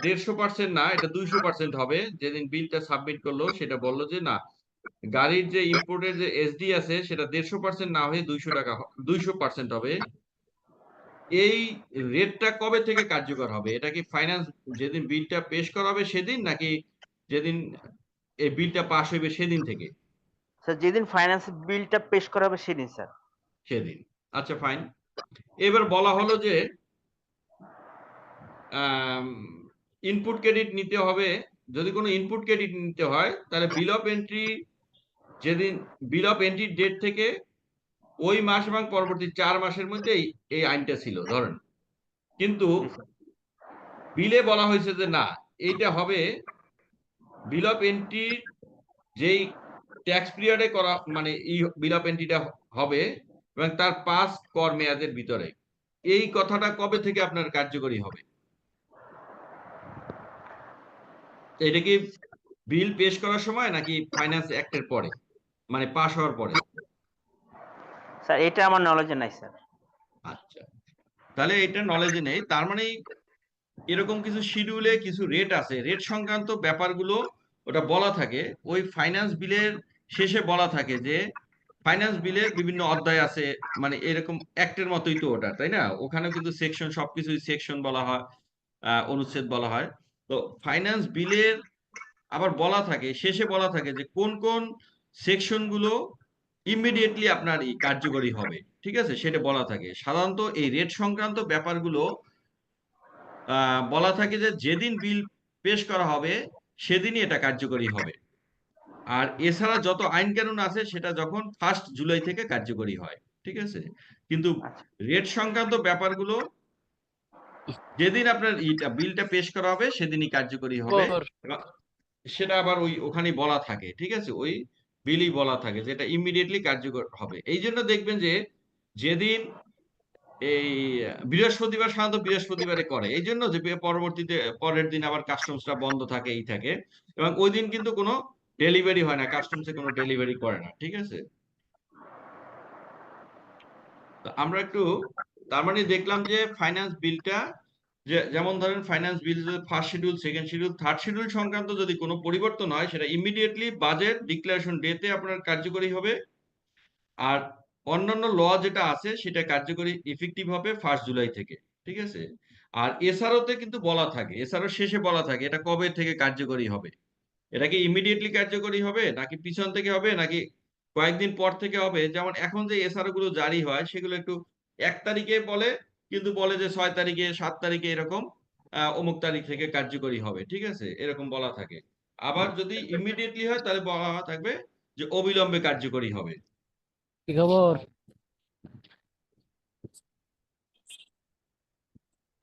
150% না, এটা 200% হবে। যেদিন বিলটা সাবমিট করলো সেটা বললো যে না, গাড়ির যে ইম্পোর্টের যে এসডি আছে সেটা 150% না হয়ে 200% হবে। এই রেটটা কবে থেকে কার্যকর হবে? এটা কি ফাইন্যান্স যেদিন বিলটা পেশ করা হবে সেদিন, নাকি যেদিন এই বিলটা পাস হইবে সেদিন থেকে? স্যার যেদিন ফাইন্যান্স বিলটা পেশ করা হবে সেদিন স্যার। সেদিন। আচ্ছা, ফাইন। এবার বলা হলো যে ইনপুট ক্রেডিট নিতে হবে। যদি কোনো ইনপুট ক্রেডিট নিতে হয় তাহলে বিল অফ এন্ট্রি, যেদিন বিল অফ এন্ট্রি ডেট থেকে ওই মাস এবং পরবর্তী 4 মাসের মধ্যে এই আইনটা ছিল ধরেন। কিন্তু জি স্যার। বিলে বলা হয়েছে যে না, এইটা হবে বিল অফ এন্ট্রি যেই ট্যাক্স পিরিয়ডে করা, মানে এই বিল অফ এন্ট্রিটা হবে এবং তার 5 কর মেয়াদের ভিতরে। এই কথাটা কবে থেকে আপনার কার্যকরী হবে? এটা কি বিল পেশ করার সময় নাকি ফাইন্যান্স অ্যাক্টের পরে, মানে পাশ হওয়ার পরে? স্যার এটা আমার নলেজে নাই স্যার। আচ্ছা, তাহলে এটা নলেজে নেই, তার মানে এরকম কিছু শিডিউলে কিছু রেট আছে, রেট সংক্রান্ত ব্যাপারগুলো ওটা বলা থাকে ওই ফাইন্যান্স বিলের শেষে। বলা থাকে যে ফাইন্যান্স বিলের বিভিন্ন অধ্যায় আছে, মানে এরকম অ্যাক্টের মতোই তো ওটা, তাই না? ওখানেও কিন্তু সেকশন, সবকিছুই সেকশন বলা হয়, অনুচ্ছেদ বলা হয়। তো ফাইন্যান্স বিলের আবার বলা থাকে, শেষে বলা থাকে যে কোন কোন সেকশন গুলো ইমিডিয়েটলি আপনার কার্যকরী হবে, ঠিক আছে? সেটা বলা থাকে। সাধারণত এই রেট সংক্রান্ত ব্যাপারগুলো বলা থাকে যে যেদিন বিল পেশ করা হবে সেদিনই এটা কার্যকরী হবে। আর এছাড়া যত আইন কানুন আছে সেটা যখন 1 জুলাই থেকে কার্যকরী হয়, ঠিক আছে? কিন্তু আচ্ছা রেট সংক্রান্ত ব্যাপারগুলো যেদিন আপনার বিলটা পেশ করা হবে সেদিনই কার্যকরী হবে। এবং সেটা আবার ওখানেই বলা থাকে, ঠিক আছে? ওই বিলই বলা থাকে যেটা ইমিডিয়েটলি কার্যকর হবে। এই জন্য দেখবেন যে যেদিন এই বৃহস্পতিবার, সাধারণত বৃহস্পতিবারে করে, এই জন্য যে পরবর্তীতে পরের দিন আবার কাস্টমসটা বন্ধ থাকে, এই থাকে। এবং ওই দিন কিন্তু কোনো ডেলিভারি হয় না, কাস্টমসে কোনো ডেলিভারি করে না, ঠিক আছে? তো আমরা একটু, তার মানে দেখলাম যে ফাইন্যান্স বিলটা, যে যেমন ধরেন finance bill first schedule, second schedule, third schedule সংক্রান্ত যদি কোনো পরিবর্তন হয় সেটা ইমিডিয়েটলি বাজেট ডিক্লারেশন ডেতে আপনার কার্যকরী হবে। আর অন্যান্য ল যেটা আছে সেটা কার্যকরী ইফেক্টিভ হবে 1 জুলাই থেকে, ঠিক আছে? আর এসআরওতে কিন্তু বলা থাকে, এসআরও শেষে বলা থাকে এটা কবে থেকে কার্যকরী হবে। এটা কি ইমিডিয়েটলি কার্যকরী হবে, নাকি পিছন থেকে হবে, নাকি কয়েকদিন পর থেকে হবে? যেমন এখন যে এসআরও গুলো জারি হয় সেগুলো একটু 1 তারিখে বলে, কিন্তু বলে যে 6 তারিখে, 7 তারিখে, এরকম অমুক তারিখ থেকে কার্যকরী হবে, ঠিক আছে? এরকম বলা থাকে। আবার যদি ইমিডিয়েটলি হয় তাহলে বলা থাকবে যে অবিলম্বে কার্যকরী হবে। কি খবর?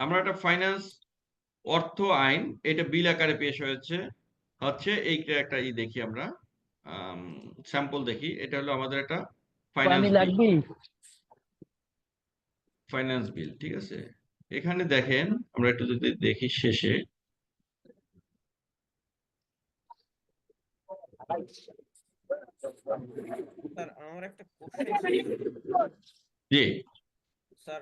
আমরা একটা ফাইন্যান্স অর্থ আইন, এটা বিল আকারে পেশ হচ্ছে এইটা একটা দেখি আমরা, স্যাম্পল দেখি। এটা হলো আমাদের একটা ফাইন্যান্স বিল, ফাইন্যান্স বিল, ঠিক আছে? এখানে দেখেন, আমরা একটু যদি দেখি শেষে, স্যার আমার একটা কোশ্চেন ছিল। যে স্যার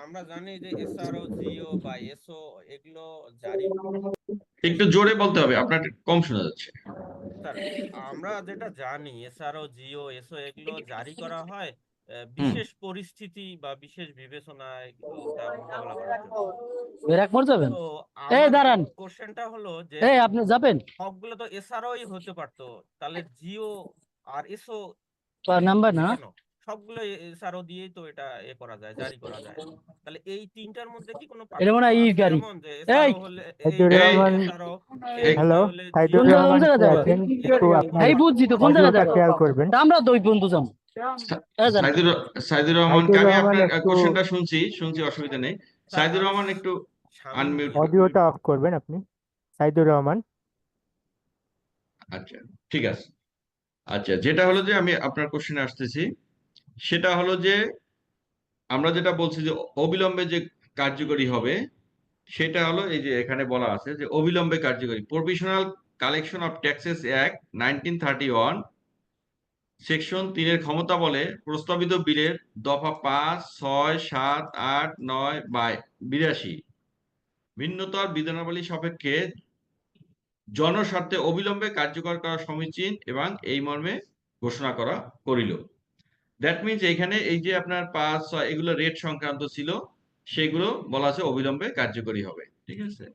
আমরা জানি যে এসআরও, জিও বা এসও এগুলো জারি, একটু জোরে বলতে হবে, আপনার কম শোনা যাচ্ছে। স্যার আমরা যেটা জানি এসআরও, জিও, এসও এগুলো জারি করা হয় হুম। বিশেষ পরিস্থিতি বা বিশেষ বিবেচনায় ওটা মোকাবেলা করার জন্য। যাবেন? তো এই আমার দাঁড়ান, কোশ্চেনটা হলো যে এই আপনি যাবেন? সবগুলো তো এসআরওই হতে পারতো, তাহলে জিও আর এসও নাম্বার না কেন? সবগুলো এসআরও দিয়েই তো এটা করা যায়, জারি করা যায়। তাহলে এই তিনটার মধ্যে কি কোনো এটা মনে পার্থক্য হয় ই আছে? গাড়ি। এমন যে এই এসআরও হলে সাইদুর এই রহমান, এসআরও, এই- হ্যালো হলে সাইদুর জিও, রহমান এসও আছেন, একটু আপনার এই বুঝছি তো কোন জায়গায় অডিওটা যাবো, খেয়াল করবেন। আমরা দুই বন্ধু যাবো। সাইদুর সাইদুর রহমানকে সাইদুর আমি রহমান আপনার একটু কোশ্চেনটা শুনছি, অসুবিধা নেই। স্যার সাইদুর আমি রহমান একটু শামীম আনমিউট বলছি। অডিওটা অফ করবেন আপনি, সাইদুর রহমান। আচ্ছা, ঠিক আছে। আচ্ছা, যেটা হলো যে আমি আপনার কোশ্চেনে আসতেছি, সেটা হলো যে আমরা যেটা বলছি যে অবিলম্বে যে কার্যকরী হবে, সেটা হলো এই যে এখানে বলা আছে যে অবিলম্বে কার্যকরী, provisional collection of taxes act 1931 section 3-এর ক্ষমতা বলে প্রস্তাবিত বিলের দফা 5, 6, 7, 8, 9 বা 82 ভিন্নতর বিধানাবলী সাপেক্ষে জনস্বার্থে অবিলম্বে কার্যকর করা সমীচীন এবং এই মর্মে ঘোষণা করিল। দ্যাট মিনস এখানে এই যে আপনার 5, 6 এগুলো রেট সংক্রান্ত ছিল, সেগুলো বলা আছে অবিলম্বে কার্যকরী হবে। ঠিক আছে,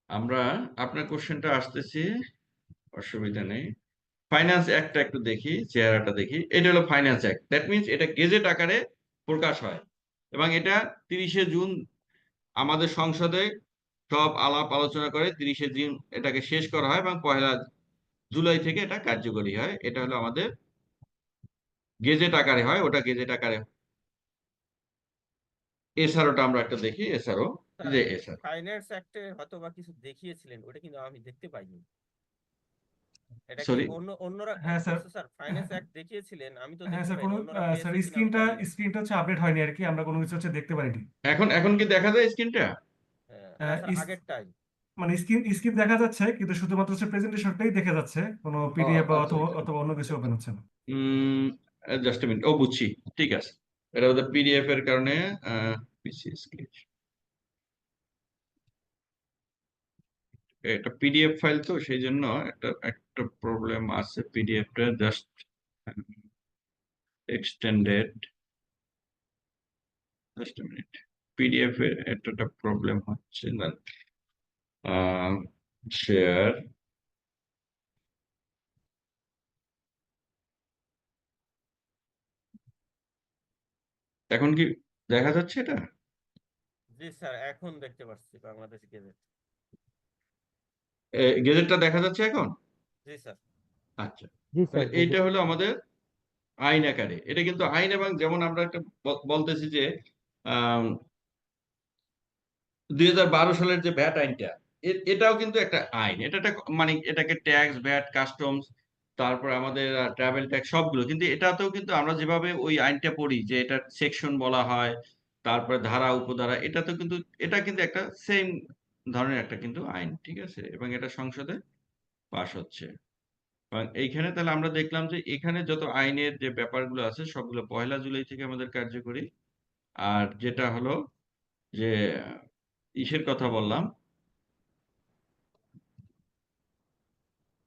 আমরা আপনার কোশ্চেনটা আসতেছি, অসুবিধা নেই। ফাইন্যান্স অ্যাক্টটা একটু দেখি, চেহারাটা দেখি। এটা হলো ফাইন্যান্স অ্যাক্ট, দ্যাট মিনস এটা গেজেট আকারে প্রকাশ হয় এবং এটা 30শে জুন আমাদের সংসদে সব আলাপ আলোচনা করে 30শে জুন এটাকে শেষ করা হয় এবং 1 জুলাই থেকে এটা কার্যকরী হয়। এটা হলো আমাদের গেজেট আকারে হয়, ওটা গেজেট আকারে। এসআরওটা আমরা একটা দেখি, এসআরও স্যার যে আপনি এসআরও ফাইন্যান্স অ্যাক্টে হয়তো বা কিছু দেখিয়েছিলেন, ওটা কিন্তু আমি দেখতে পাইনি। এটা কি সরি, অন্যরা হ্যাঁ স্যার, বলছে? স্যার ফাইন্যান্স অ্যাক্ট দেখিয়েছিলেন, আমি তো হ্যাঁ দেখতে স্যার, পাইনি, কোনো অন্যরা স্যার পেয়েছে কিনা আমি স্ক্রিনটা জানি না। স্ক্রিনটা হচ্ছে আপডেট হয়নি আর কি, আমরা কোনো কিছু হচ্ছে দেখতে পারিনি। এখন কি দেখা যায় স্ক্রিনটা? হ্যাঁ, না স্যার আগেরটাই। মানে স্ক্রিন দেখা যাচ্ছে কিন্তু শুধুমাত্র হচ্ছে প্রেজেন্টেশনটাই দেখা যাচ্ছে, কোনো ও পিডিএফ বা আচ্ছা আচ্ছা, অথবা অন্য কিছু ওপেন হচ্ছে না। জাস্ট মিনিট, ও বুঝছি, ঠিক আছে। এটা ওদের পিডিএফ এর কারণে পিসি স্ক্রিন, এটা পিডিএফ ফাইল তো সেই জন্য একটা প্রবলেম আছে। পিডিএফটা just extended, just minute, PDF এর একটা প্রবলেম হচ্ছে না। শেয়ার, এখন কি দেখা যাচ্ছে এটা? জি স্যার, এখন দেখতে পাচ্ছি বাংলাদেশ গেজেট। গেজেটটা দেখা যাচ্ছে এখন? জি স্যার। আচ্ছা, জি স্যার, তাহলে এইটা হলো আমাদের আইন আকারে। এটা কিন্তু আইন, এবং যেমন আমরা একটা বলতেছি যে 2012 সালের যে ভ্যাট আইনটা, এটাও কিন্তু একটা আইন। এটা মানে এটাকে ট্যাক্স, ভ্যাট, কাস্টমস, তারপর আমাদের ট্রাভেল ট্যাক্স সবগুলো, কিন্তু এটাতেও কিন্তু আমরা যেভাবে ওই আইনটা পড়ি যে এটা সেকশন বলা হয়, তারপরে ধারা, উপধারা, এটা কিন্তু একটা সেম ধরনের একটা কিন্তু আইন। ঠিক আছে, এবং এটা সংসদে পাশ হচ্ছে। এবং এইখানে তাহলে আমরা দেখলাম যে এখানে যত আইনের যে ব্যাপারগুলো আছে সবগুলো 1 জুলাই থেকে আমাদের কার্যকরী। আর যেটা হলো যে ইসের কথা বললাম,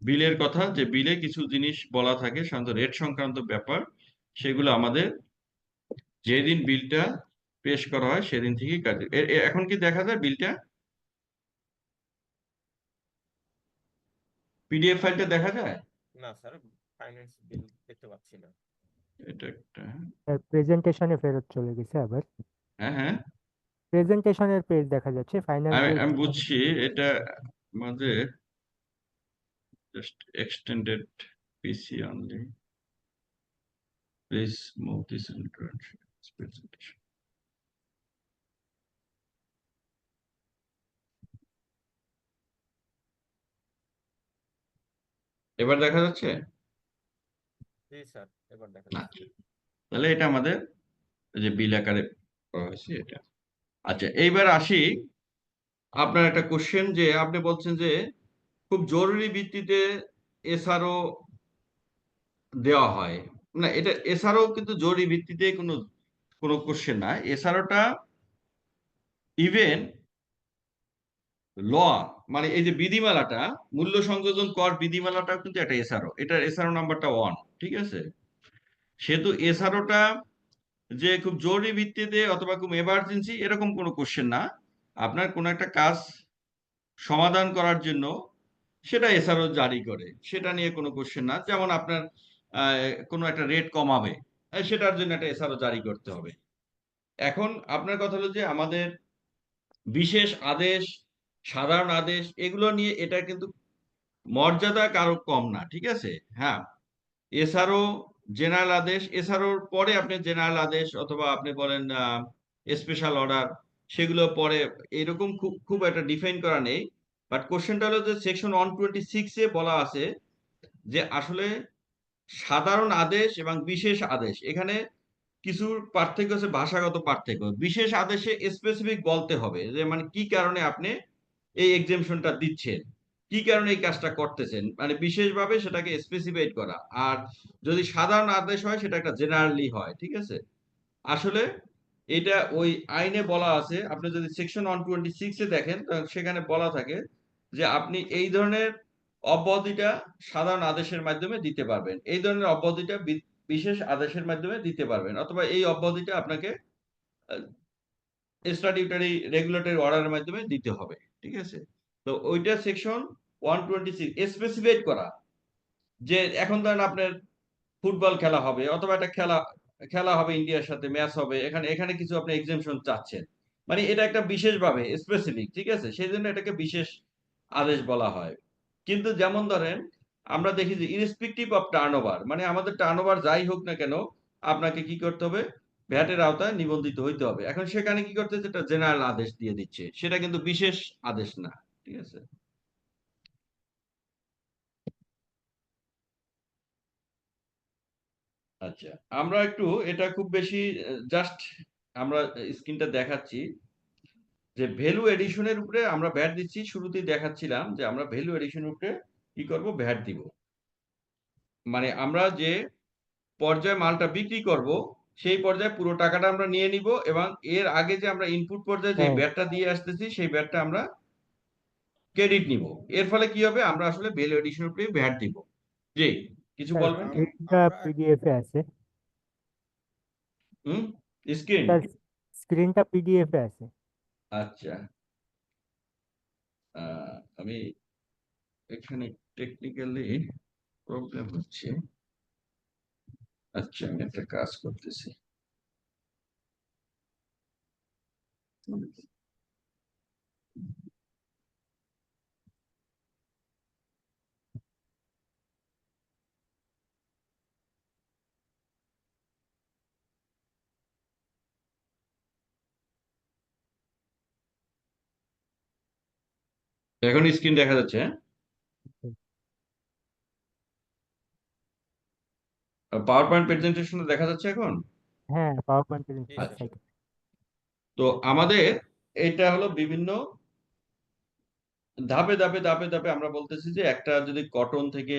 বিলের কথা, যে বিলে কিছু জিনিস বলা থাকে সাধারণত রেট সংক্রান্ত ব্যাপার, সেগুলো আমাদের যেদিন বিলটা পেশ করা হয় সেদিন থেকেই কাজ। এখন কি দেখা যায় বিলটা, পিডিএফ ফাইলটা দেখা যায়? না স্যার, ফাইন্যান্স বিল দেখতে পাচ্ছি না। এটা একটা, প্রেজেন্টেশনে ফেরত চলে গেছে আবার। হ্যাঁ হ্যাঁ, প্রেজেন্টেশনের পেজ দেখা যাচ্ছে, ফাইনাল আমি বুঝছি। এটা আমাদের just extended PC only, please move this into presentation. এবার দেখা যাচ্ছে? জি স্যার, এবার দেখা না, যাচ্ছে। তাহলে এটা আমাদের যে বিল আকারে করা হয়েছে এটা। আচ্ছা, এইবার আসি আপনার একটা কোশ্চেন, যে আপনি বলছেন যে খুব জরুরি ভিত্তিতে এসআরও দেওয়া হয়। না, এটা এসআরও কিন্তু জরুরি ভিত্তিতে কোনো কোনো কোশ্চেন না। এসআরওটা ইভেন ল, মানে এই যে বিধিমালাটা, মূল্য সংযোজন কর বিধিমালাটাও কিন্তু একটা এসআরও, এটার এসআরও নাম্বারটা 1। ঠিক আছে, সেহেতু এসআরওটা যে খুব জরুরি ভিত্তিতে অথবা খুব এমার্জেন্সি এরকম কোনো কোশ্চেন না। আপনার কোনো একটা কাজ সমাধান করার জন্য সেটা এসআরও জারি করে, সেটা নিয়ে কোনো কোশ্চেন না। যেমন আপনার কোনো একটা রেট কমাবে, সেটার জন্য একটা এসআরও জারি করতে হবে। এখন আপনার কথা হলো যে আমাদের বিশেষ আদেশ, সাধারণ আদেশ, এগুলো নিয়ে এটা কিন্তু মর্যাদা কারো কম না। ঠিক আছে, হ্যাঁ, এসআরও, জেনারেল আদেশ, এসআরওর পরে আপনি জেনারেল আদেশ অথবা আপনি বলেন স্পেশাল অর্ডার, সেগুলো পরে, এরকম খুব খুব একটা ডিফাইন করা নেই। বাট কোশ্চেনটা হলো যে সেকশন 126-এ বলা আছে যে আসলে সাধারণ আদেশ এবং বিশেষ আদেশ, এখানে কিছু পার্থক্য আছে, ভাষাগত পার্থক্য। বিশেষ আদেশে স্পেসিফিক বলতে হবে যে মানে কি কারণে আপনি এই এক্সেমশনটা দিচ্ছেন, কি কারণে এই কাজটা করতেছেন, মানে বিশেষভাবে সেটাকে স্পেসিফাইড করা। আর যদি সাধারণ আদেশ হয় সেটা একটা জেনারেলি হয়, ঠিক আছে। আসলে এটা ওই আইনে বলা আছে, আপনি যদি সেকশন 126-এ দেখেন সেখানে বলা থাকে যে আপনি এই ধরনের অব্যাহতিটা সাধারণ আদেশের মাধ্যমে দিতে পারবেন, এই ধরনের অব্যাহতিটা বিশেষ আদেশের মাধ্যমে দিতে পারবেন, অথবা এই অব্যাহতিটা আপনাকে স্ট্যাটিউটরি রেগুলেটরি অর্ডারের মাধ্যমে দিতে হবে, ঠিক আছে। তো ওইটা সেকশন 126 স্পেসিফাইড করা যে এখন ধরেন আপনার ফুটবল খেলা হবে অথবা একটা খেলা খেলা হবে, ইন্ডিয়ার সাথে ম্যাচ হবে, এখানে এখানে কিছু আপনি এক্সেমশন চাচ্ছেন, মানে এটা একটা বিশেষভাবে স্পেসিফিক, ঠিক আছে, সেই জন্য এটাকে বিশেষ আদেশ বলা হয়। কিন্তু যেমন ধরেন আমরা দেখি যে ইরেসপেক্টিভ অফ টার্নওভার, মানে আমাদের টার্নওভার যাই হোক না কেন আপনাকে কি করতে হবে, ভ্যাটের আওতায় নিবন্ধিত হইতে হবে। এখন সেখানে কি করতে হচ্ছে, একটা জেনারেল আদেশ দিয়ে দিচ্ছে, সেটা কিন্তু বিশেষ আদেশ না, ঠিক আছে। আচ্ছা, আমরা একটু এটা খুব বেশি জাস্ট আমরা স্ক্রিনটা দেখাচ্ছি যে ভ্যালু এডিশনের উপরে আমরা ভ্যাট দিচ্ছি, শুরুতেই দেখাচ্ছিলাম যে আমরা ভ্যালু এডিশনের উপরে কি করব, ভ্যাট দিব। মানে আমরা যে পর্যায়ে মালটা বিক্রি করব সেই পর্যায়ে পুরো টাকাটা আমরা নিয়ে নিব, এবং এর আগে যে আমরা ইনপুট পর্যায়ে যে হ্যাঁ, ভ্যাটটা দিয়ে আসতেছি সেই ভ্যাটটা আমরা ক্রেডিট নিব। এর ফলে কি হবে, আমরা আসলে ভ্যালু এডিশনের উপরে ভ্যাট দিব। জি, কিছু স্যার বলবেন? স্ক্রিনটা আমরা পিডিএফ এ আছে। হুম, স্ক্রিন। স্যার স্ক্রিনটা পিডিএফ এ আছে। আচ্ছা, আমি এখানে টেকনিক্যালি প্রবলেম হচ্ছে। আচ্ছা, আমি একটা কাজ করতেছি। এখন স্ক্রিন দেখা যাচ্ছে, হ্যাঁ? পাওয়ার পয়েন্ট প্রেজেন্টেশন দেখা যাচ্ছে এখন। হ্যাঁ, পাওয়ার পয়েন্ট জি প্রেজেন্টেশন স্যার। আচ্ছা, তো আমাদের এটা হলো বিভিন্ন ধাপে ধাপে ধাপে ধাপে আমরা বলতেছি যে একটা যদি কটন থেকে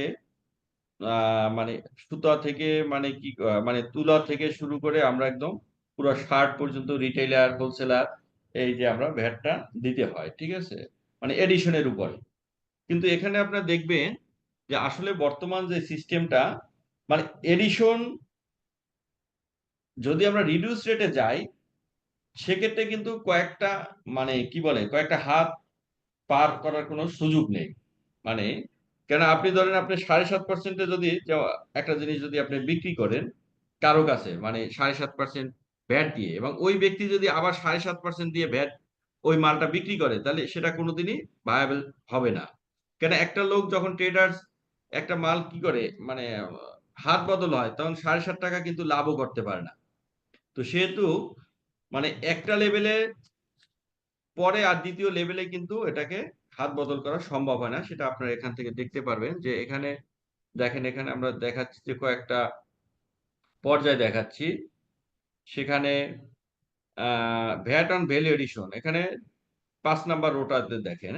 মানে সুতা থেকে, মানে কি মানে তুলা থেকে শুরু করে আমরা একদম পুরো শার্ট পর্যন্ত রিটেইলার হোলসেলার এই যে আমরা ভ্যাটটা দিতে হয়, ঠিক আছে, মানে এডিশনের উপরে। কিন্তু এখানে আপনারা দেখবেন যে আসলে বর্তমান যে সিস্টেমটা, মানে এডিশন যদি আমরা রিডিউস রেটে যাই সেক্ষেত্রে কিন্তু কয়েকটা, মানে কি বলে, কয়েকটা হাত পার করার কোনো সুযোগ নেই। মানে কেন, আপনি ধরেন আপনি 7.5%-এ যদি একটা জিনিস যদি আপনি বিক্রি করেন কারো কাছে, মানে 7.5% ভ্যাট দিয়ে, এবং ওই ব্যক্তি যদি আবার 7.5% দিয়ে ভ্যাট ওই মালটা বিক্রি করে, তাহলে সেটা কোনোদিনই ভায়াবল হবে না। কেন, একটা লোক যখন ট্রেডার্স একটা মাল কি করে, মানে হাত বদল হয়, তখন 7.5 টাকা কিন্তু লাভও করতে পারে না। তো সেহেতু মানে একটা লেভেলে পরে আর দ্বিতীয় লেভেলে কিন্তু এটাকে হাত বদল করা সম্ভব হয় না, সেটা আপনারা এখান থেকে দেখতে পারবেন। যে এখানে দেখেন, এখানে আমরা দেখাচ্ছি যে কয়েকটা পর্যায় দেখাচ্ছি, সেখানে ভ্যাট অন ভ্যালু এডিশন, এখানে 5 নাম্বার রোটাতে দেখেন,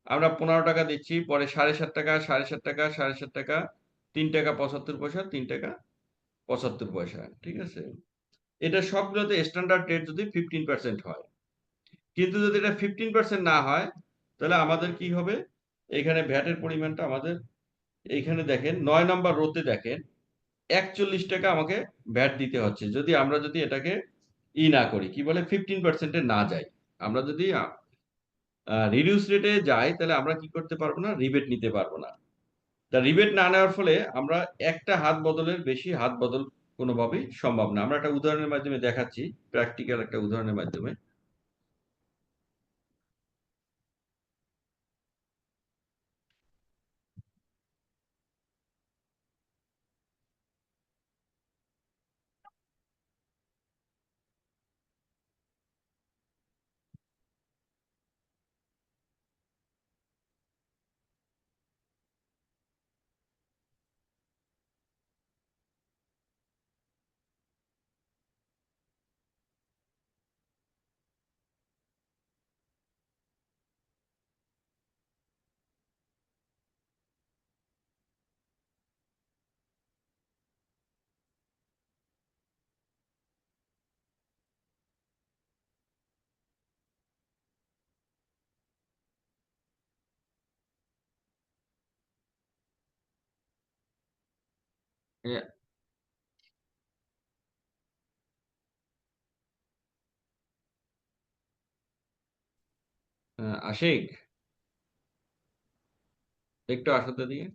আমরা 15 টাকা দিচ্ছি, পরে 7.5 টাকা, 7.5 টাকা, 7.5 টাকা, 3 টাকা 75 পয়সা, 3 টাকা 75 পয়সা, ঠিক আছে। এটা সবগুলোতে স্ট্যান্ডার্ড রেট যদি 15% হয়, কিন্তু যদি এটা 15% না হয় তাহলে আমাদের কি হবে, এখানে ভ্যাটের পরিমাণটা আমাদের এইখানে দেখেন 9 নাম্বার রোতে দেখেন 41 টাকা আমাকে ভ্যাট দিতে হচ্ছে, যদি আমরা যদি এটাকে না করি, কি বলে, 15%-এ না যাই। আমরা যদি রিডিউস রেটে যাই তাহলে আমরা কি করতে পারবো না, রিবেট নিতে পারবো না। তা রিবেট না নেওয়ার ফলে আমরা একটা হাত বদলের বেশি হাত বদল কোনোভাবেই সম্ভব না। আমরা একটা উদাহরণের মাধ্যমে দেখাচ্ছি, প্র্যাকটিক্যাল একটা উদাহরণের মাধ্যমে। এ, আশিক, একটু আসতে দিয়ে।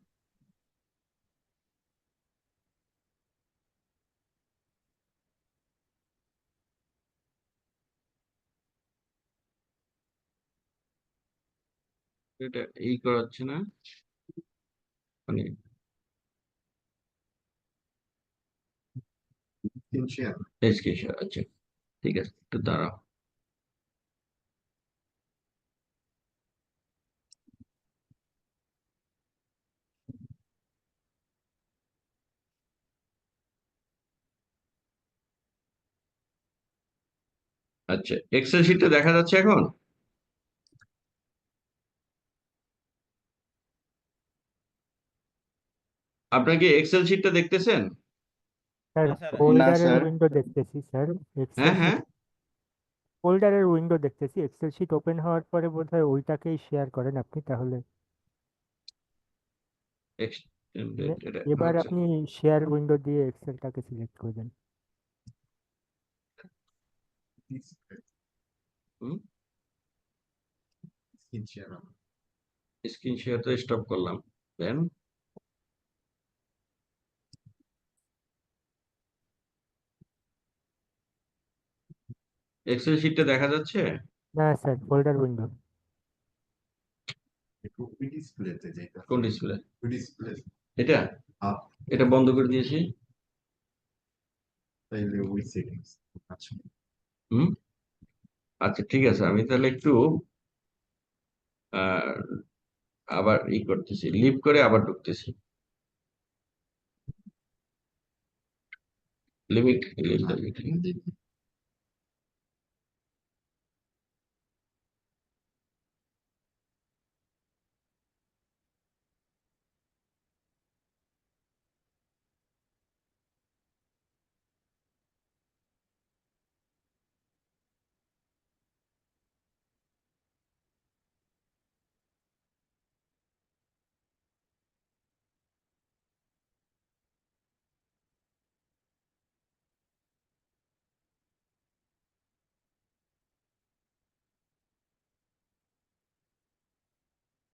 এটা এই করাচ্ছে না, মানে স্ক্রিনশট। আচ্ছা ঠিক আছে, একটু দাঁড়াও। আচ্ছা, এক্সেল শিটটা দেখা যাচ্ছে এখন? আপনার কি এক্সেল শিটটা দেখতেছেন? স্যার না স্যার, ফোল্ডারের উইন্ডো দেখতেছি স্যার, এক্সেল হ্যাঁ শিট হ্যাঁ, ফোল্ডারের উইন্ডো দেখতেছি, এক্সেল শিট ওপেন হওয়ার পরে বোধহয় ওইটাকেই শেয়ার করেন আপনি তাহলে। এক্সটেন্ডেড এটা। এবার আচ্ছা, আপনি শেয়ার উইন্ডো দিয়ে এক্সেলটাকে সিলেক্ট করবেন। স্ক্রিন শেয়ার তো স্টপ করলাম, দেন এক্সেল শিটটা দেখা যাচ্ছে? না স্যার, ফোল্ডার উইন্ডো। কোন ডিসপ্লে? এটা এটা বন্ধ করে দিয়েছি। হুম, আচ্ছা ঠিক আছে, আমি তাহলে একটু আহ, আবার করতেছি, লিভ করে আবার ঢুকতেছি। Limit leave